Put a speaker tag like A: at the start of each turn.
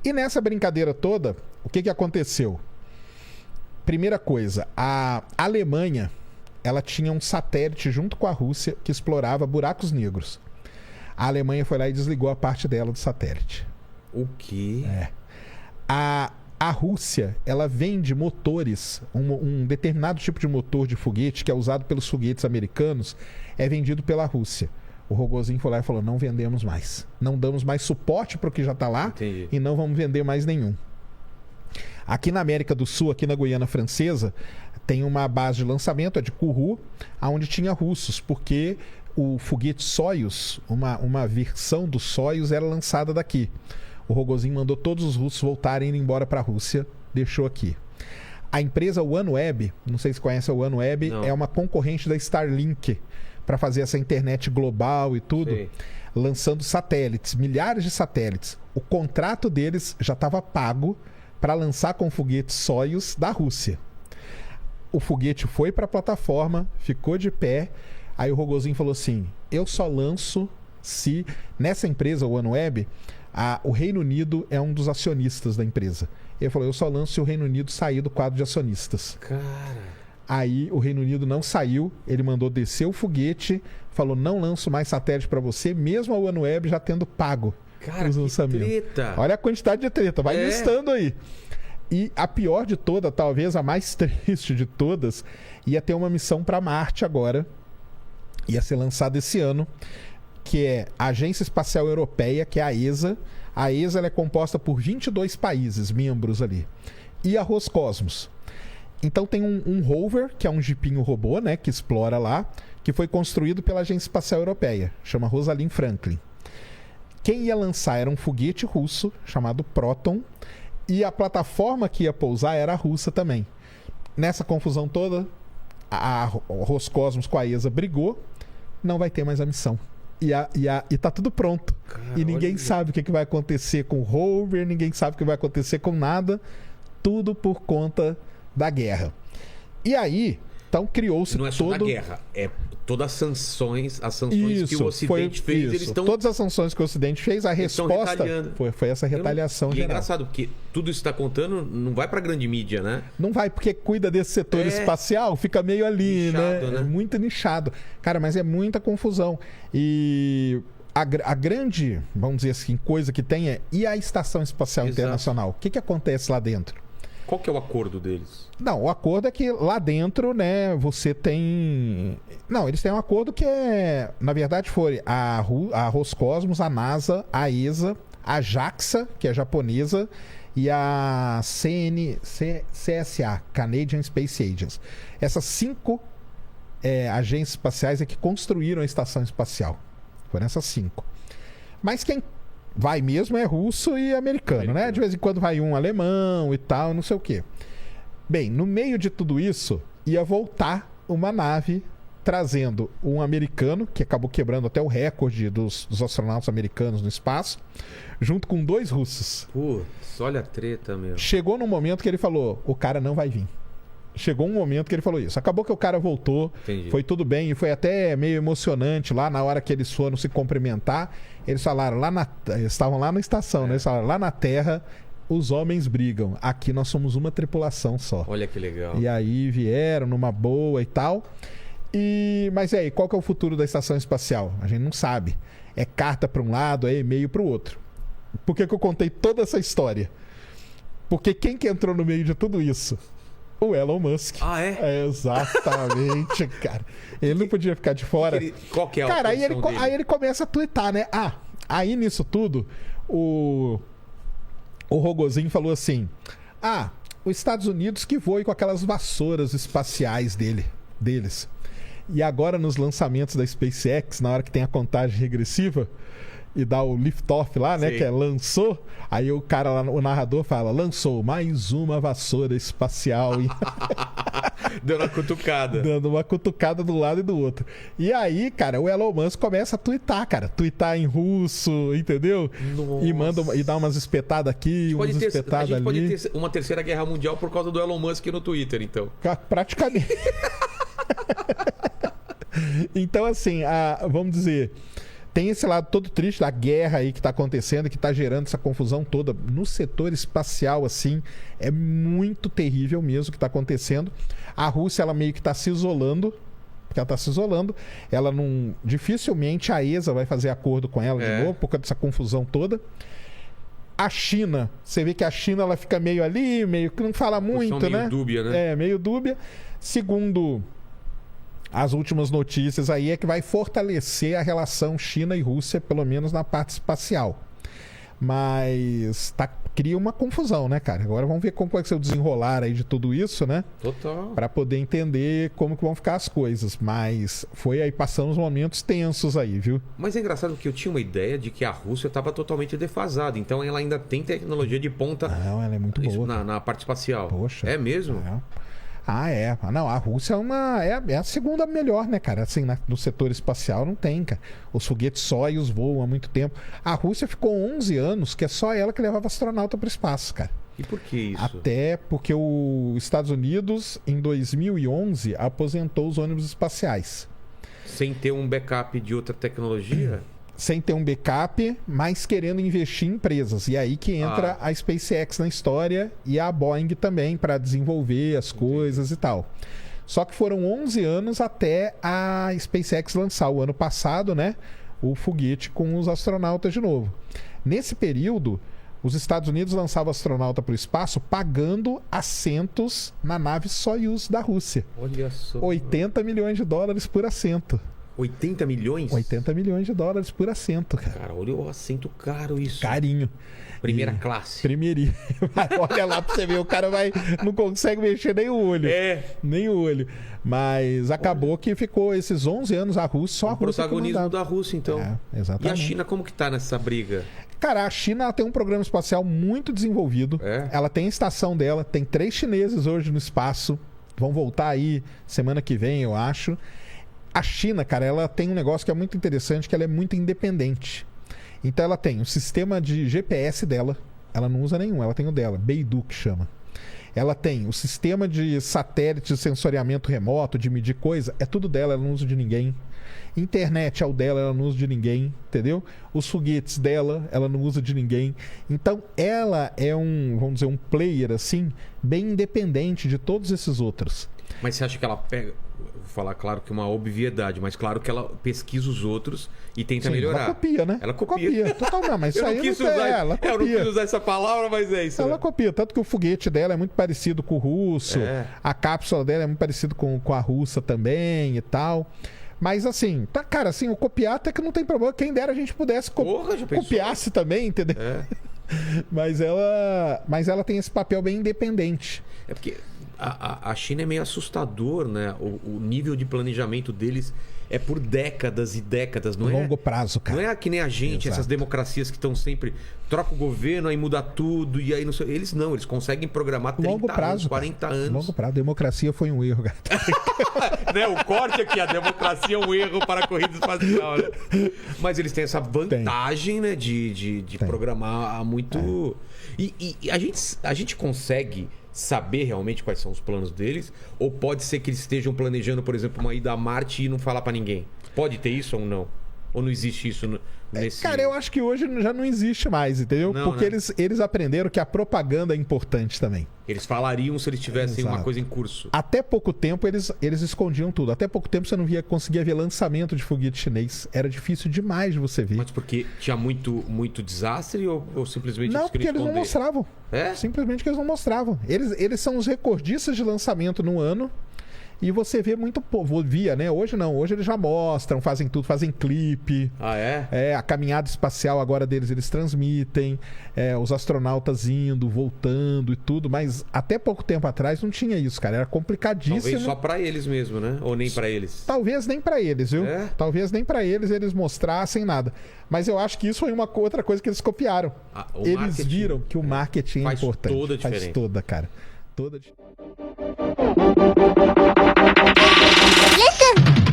A: E nessa brincadeira toda, o que aconteceu? Primeira coisa, a Alemanha, ela tinha um satélite junto com a Rússia que explorava buracos negros. A Alemanha foi lá e desligou a parte dela do satélite.
B: O quê?
A: A Rússia, ela vende motores, um determinado tipo de motor de foguete que é usado pelos foguetes americanos, é vendido pela Rússia. O Rogozin foi lá e falou, não vendemos mais. Não damos mais suporte para o que já está lá.
B: Entendi.
A: E não vamos vender mais nenhum. Aqui na América do Sul, aqui na Guiana Francesa, tem uma base de lançamento, a de Kourou, onde tinha russos, porque o foguete Soyuz, uma versão do Soyuz era lançada daqui. O Rogozin mandou todos os russos voltarem e ir embora para a Rússia, deixou aqui. A empresa OneWeb, não sei se conhece a OneWeb, é uma concorrente da Starlink para fazer essa internet global e tudo, lançando satélites, milhares de satélites. O contrato deles já estava pago para lançar com foguete Soyuz da Rússia. O foguete foi para a plataforma, ficou de pé. Aí o Rogozin falou assim, eu só lanço se... Nessa empresa, o OneWeb, o Reino Unido é um dos acionistas da empresa. Ele falou, eu só lanço se o Reino Unido sair do quadro de acionistas.
B: Cara...
A: Aí o Reino Unido não saiu, ele mandou descer o foguete, falou, não lanço mais satélite para você, mesmo a OneWeb já tendo pago.
B: Cara, que treta!
A: Olha a quantidade de treta, vai listando aí. E a pior de toda, talvez a mais triste de todas, ia ter uma missão para Marte agora, ia ser lançada esse ano, que é a Agência Espacial Europeia, que é a ESA. A ESA ela é composta por 22 países membros ali. E a Roscosmos. Então tem um rover, que é um jipinho robô, né, que explora lá, que foi construído pela Agência Espacial Europeia, chama Rosalind Franklin. Quem ia lançar era um foguete russo, chamado Proton, e a plataforma que ia pousar era a russa também. Nessa confusão toda, a Roscosmos com a ESA brigou, não vai ter mais a missão. E tá tudo pronto.
B: Cara,
A: e ninguém sabe o que vai acontecer com o rover, ninguém sabe o que vai acontecer com nada. Tudo por conta da guerra. E aí, então criou-se todo...
B: Não é só da guerra, é todas as sanções que o Ocidente fez, eles estão...
A: Todas as sanções que o Ocidente fez, a resposta foi essa retaliação geral.
B: E é engraçado, porque tudo isso que está contando não vai para a grande mídia, né?
A: Não vai, porque cuida desse setor espacial, fica meio ali,
B: nichado, né?
A: É muito nichado. Cara, mas é muita confusão. E a grande, vamos dizer assim, coisa que tem é... E a Estação Espacial Internacional? O que acontece lá dentro?
B: Qual que é o acordo deles?
A: Não, o acordo é que lá dentro, né, você tem... Não, eles têm um acordo que é... Na verdade, foi a Roscosmos, a NASA, a ESA, a JAXA, que é japonesa, e a CSA, Canadian Space Agency. Essas 5 agências espaciais é que construíram a estação espacial. Foram essas 5. Mas quem vai mesmo é russo e americano, né? De vez em quando vai um alemão e tal, não sei o quê. Bem, no meio de tudo isso, ia voltar uma nave trazendo um americano, que acabou quebrando até o recorde dos astronautas americanos no espaço, junto com 2 russos.
B: Putz, olha a treta, meu.
A: Chegou num momento que ele falou, o cara não vai vir. Chegou um momento que ele falou isso. Acabou que o cara voltou, foi tudo bem, e foi até meio emocionante lá na hora que eles foram se cumprimentar. Eles falaram, eles estavam lá na estação, né? Eles falaram, lá na Terra, os homens brigam. Aqui nós somos uma tripulação só.
B: Olha que legal.
A: E aí vieram numa boa e tal. Mas aí, qual que é o futuro da estação espacial? A gente não sabe. É carta para um lado, é e-mail para o outro. Por que eu contei toda essa história? Porque quem que entrou no meio de tudo isso? O Elon Musk.
B: Ah, é?
A: Exatamente, cara. Ele não podia ficar de fora.
B: Qual que é a
A: cara,
B: posição dele?
A: Aí ele começa a twittar, né? Aí nisso tudo, o Rogozin falou assim, os Estados Unidos que voem com aquelas vassouras espaciais deles. E agora nos lançamentos da SpaceX, na hora que tem a contagem regressiva, e dá o lift-off lá, né? Sim. Que é lançou. Aí o cara lá, o narrador fala, lançou mais uma vassoura espacial.
B: Dando uma cutucada.
A: Dando uma cutucada do lado e do outro. E aí, cara, o Elon Musk começa a twittar, cara. Twittar em russo, entendeu?
B: Nossa.
A: E dá umas espetadas aqui, umas espetadas ali. A gente
B: pode ter uma terceira guerra mundial por causa do Elon Musk no Twitter, então.
A: Praticamente. Então, assim, vamos dizer... tem esse lado todo triste da guerra aí que tá acontecendo, que tá gerando essa confusão toda. No setor espacial, assim, é muito terrível mesmo o que tá acontecendo. A Rússia, ela meio que tá se isolando, porque ela tá se isolando. Ela não... Dificilmente a ESA vai fazer acordo com ela de novo, por causa dessa confusão toda. A China, você vê que a China, ela fica meio ali, meio que não fala muito, né?
B: Meio dúbia, né?
A: Meio dúbia. Segundo as últimas notícias aí, é que vai fortalecer a relação China e Rússia, pelo menos na parte espacial. Mas cria uma confusão, né, cara? Agora vamos ver como vai ser o desenrolar aí de tudo isso, né?
B: Total.
A: Para poder entender como que vão ficar as coisas. Mas foi aí passando os momentos tensos aí, viu?
B: Mas é engraçado porque eu tinha uma ideia de que a Rússia estava totalmente defasada. Então ela ainda tem tecnologia de ponta.
A: Não, ela é muito boa.
B: Na parte espacial.
A: Poxa.
B: É mesmo?
A: Não, a Rússia é a segunda melhor, né, cara? Assim, no setor espacial não tem, cara. Os foguetes Soyuz voam há muito tempo. A Rússia ficou 11 anos, que é só ela que levava astronauta para o espaço, cara.
B: E por que isso?
A: Até porque os Estados Unidos, em 2011, aposentou os ônibus espaciais.
B: Sem ter um backup de outra tecnologia?
A: Sem ter um backup, mas querendo investir em empresas. E aí que entra a SpaceX na história e a Boeing também para desenvolver as coisas e tal. Só que foram 11 anos até a SpaceX lançar o ano passado, né, o foguete com os astronautas de novo. Nesse período, os Estados Unidos lançavam astronauta para o espaço pagando assentos na nave Soyuz da Rússia.
B: Olha só.
A: $80 milhões por assento.
B: 80 milhões?
A: 80 milhões de dólares por assento, cara.
B: Cara, olha o assento caro isso.
A: Carinho.
B: Primeira classe.
A: Primeirinho. Olha lá pra você ver, o cara não consegue mexer nem o olho. Nem o olho. Mas acabou que ficou esses 11 anos a Rússia, só a Rússia
B: protagonismo da Rússia, então.
A: Exatamente.
B: E a China, como que tá nessa briga?
A: Cara, a China ela tem um programa espacial muito desenvolvido. Ela tem a estação dela, tem 3 chineses hoje no espaço. Vão voltar aí semana que vem, eu acho. A China, cara, ela tem um negócio que é muito interessante, que ela é muito independente. Então ela tem o sistema de GPS dela, ela não usa nenhum, ela tem o dela, Beidou que chama. Ela tem o sistema de satélite de sensoriamento remoto, de medir coisa, é tudo dela, ela não usa de ninguém. Internet é o dela, ela não usa de ninguém, entendeu? Os foguetes dela, ela não usa de ninguém. Então ela é vamos dizer, um player assim, bem independente de todos esses outros.
B: Mas você acha que ela pega... Vou falar, claro que é uma obviedade, mas claro que ela pesquisa os outros e tenta melhorar.
A: Ela copia, né?
B: Ela copia.
A: Totalmente, mas isso aí
B: ela copia. Eu não quis usar essa palavra, mas é isso.
A: Ela copia, tanto que o foguete dela é muito parecido com o russo, a cápsula dela é muito parecida com a russa também e tal. Mas assim, cara, assim, o copiar até que não tem problema. Quem dera a gente pudesse copiasse também, entendeu? Mas ela tem esse papel bem independente.
B: É porque a China é meio assustador, né? O nível de planejamento deles é por décadas e décadas, não é?
A: Longo prazo, cara.
B: Não é que nem a gente, essas democracias que estão sempre... Troca o governo, aí muda tudo, e aí não sei... Eles não, eles conseguem programar 30 anos, 40 anos.
A: Longo prazo. Democracia foi um erro, cara.
B: Né? O corte aqui, a democracia é um erro para a corrida espacial, né? Mas eles têm essa vantagem, né? De programar muito... E a gente consegue... saber realmente quais são os planos deles? Ou pode ser que eles estejam planejando, por exemplo, uma ida a Marte e não falar pra ninguém? Pode ter isso ou não? Ou não existe isso nesse...
A: Cara, eu acho que hoje já não existe mais, entendeu?
B: Não,
A: porque
B: né?
A: eles aprenderam que a propaganda é importante também.
B: Eles falariam se eles tivessem uma coisa em curso.
A: Até pouco tempo eles escondiam tudo. Até pouco tempo você não conseguia ver lançamento de foguete chinês. Era difícil demais de você ver.
B: Mas porque tinha muito desastre ou simplesmente
A: não, porque eles não mostravam. Simplesmente que eles não mostravam. Eles são os recordistas de lançamento no ano. E você vê muito via, né? Hoje não, hoje eles já mostram, fazem tudo, fazem clipe.
B: Ah, é?
A: A caminhada espacial agora deles, eles transmitem, os astronautas indo, voltando e tudo, mas até pouco tempo atrás não tinha isso, cara, era complicadíssimo.
B: Talvez só pra eles mesmo, né? Ou nem pra eles?
A: Talvez nem pra eles, viu? Talvez nem pra eles mostrassem nada. Mas eu acho que isso foi uma outra coisa que eles copiaram. Eles viram que o marketing é importante.
B: Faz toda a diferença.
A: Faz toda, cara. Toda a diferença.
C: Listen.